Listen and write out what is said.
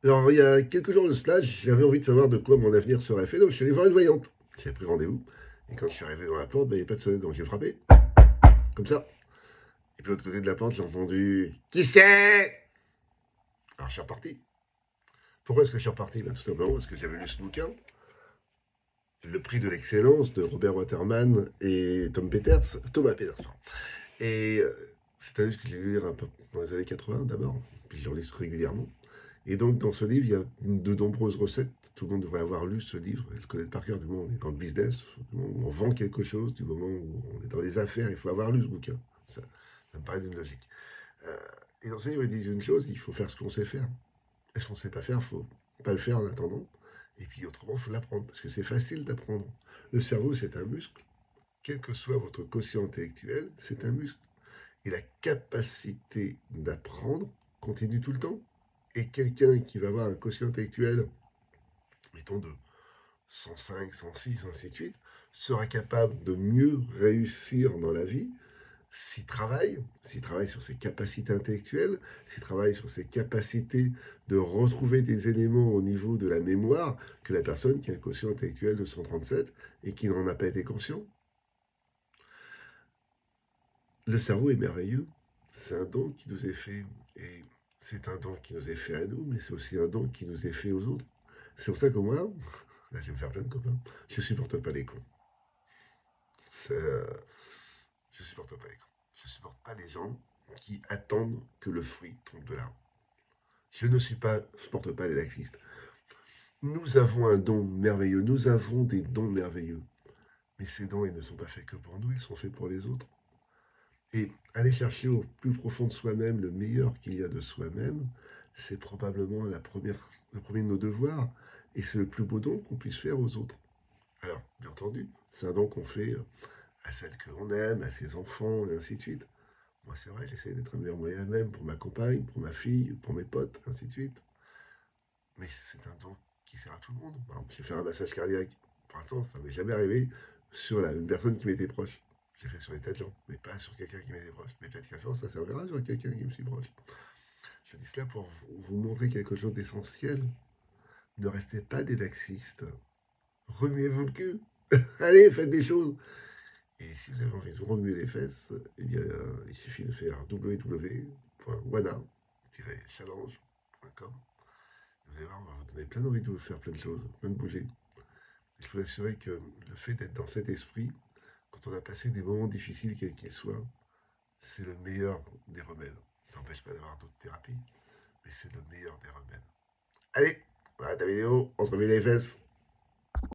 Alors, il y a quelques jours de cela, j'avais envie de savoir de quoi mon avenir serait fait, donc je suis allé voir une voyante. J'ai pris rendez-vous, et quand je suis arrivé dans la porte, ben, il n'y avait pas de sonnette, donc j'ai frappé, comme ça. Et puis de l'autre côté de la porte, j'ai entendu Qui c'est? Alors je suis reparti. Pourquoi est-ce que je suis reparti? Ben, tout simplement parce que j'avais lu ce bouquin, Le prix de l'excellence de Robert Waterman et Thomas Peters. Pardon. Et c'est un livre que j'ai lu un peu dans les années 80 d'abord, puis je le lis régulièrement. Et donc, dans ce livre, il y a de nombreuses recettes. Tout le monde devrait avoir lu ce livre et le connaître par cœur. Du moment où on est dans le business, du moment où on vend quelque chose, du moment où on est dans les affaires, il faut avoir lu ce bouquin. Ça me paraît d'une logique. Euh, et dans ce livre, ils disent une chose, il faut faire ce qu'on sait faire. Et ce qu'on ne sait pas faire, il ne faut pas le faire en attendant. Et puis autrement, il faut l'apprendre, parce que c'est facile d'apprendre. Le cerveau, c'est un muscle. Quel que soit votre quotient intellectuel, c'est un muscle. Et la capacité d'apprendre continue tout le temps. Et quelqu'un qui va avoir un quotient intellectuel, mettons de 105, 106, ainsi de suite, sera capable de mieux réussir dans la vie s'il travaille sur ses capacités intellectuelles, s'il travaille sur ses capacités de retrouver des éléments au niveau de la mémoire que la personne qui a un quotient intellectuel de 137 et qui n'en a pas été conscient. Le cerveau est merveilleux. C'est un don qui nous est fait. Et c'est un don qui nous est fait à nous, mais c'est aussi un don qui nous est fait aux autres. C'est pour ça que moi, là je vais me faire plein de copains, je supporte pas les cons. Je supporte pas les cons. Je supporte pas les gens qui attendent que le fruit tombe de l'arbre. Je supporte pas les laxistes. Nous avons un don merveilleux, nous avons des dons merveilleux. Mais ces dons, ils ne sont pas faits que pour nous, ils sont faits pour les autres. Et aller chercher au plus profond de soi-même le meilleur qu'il y a de soi-même, c'est probablement le premier de nos devoirs. Et c'est le plus beau don qu'on puisse faire aux autres. Alors, bien entendu, c'est un don qu'on fait à celle que l'on aime, à ses enfants, et ainsi de suite. Moi, c'est vrai, j'essaie d'être un meilleur moi-même pour ma compagne, pour ma fille, pour mes potes, ainsi de suite. Mais c'est un don qui sert à tout le monde. Par exemple, j'ai fait un massage cardiaque. Pour l'instant, ça ne m'est jamais arrivé sur une personne qui m'était proche. J'ai fait sur des tas de gens, mais pas sur quelqu'un qui m'était proche. Mais peut-être qu'un jour, ça servira sur quelqu'un qui me suis proche. Je dis cela pour vous montrer quelque chose d'essentiel. Ne restez pas des laxistes. Remuez-vous le cul. Allez, faites des choses. Et si vous avez envie de vous remuer les fesses, eh bien, il suffit de faire www.wana-challenge.com. Vous allez voir, on va vous donner plein d'envie de vous faire plein de choses, plein de bouger. Je peux vous assurer que le fait d'être dans cet esprit, quand on a passé des moments difficiles, quels qu'ils soient, c'est le meilleur des remèdes. Ça n'empêche pas d'avoir d'autres thérapies, mais c'est le meilleur des remèdes. Allez, voilà ta vidéo, on se remet les fesses.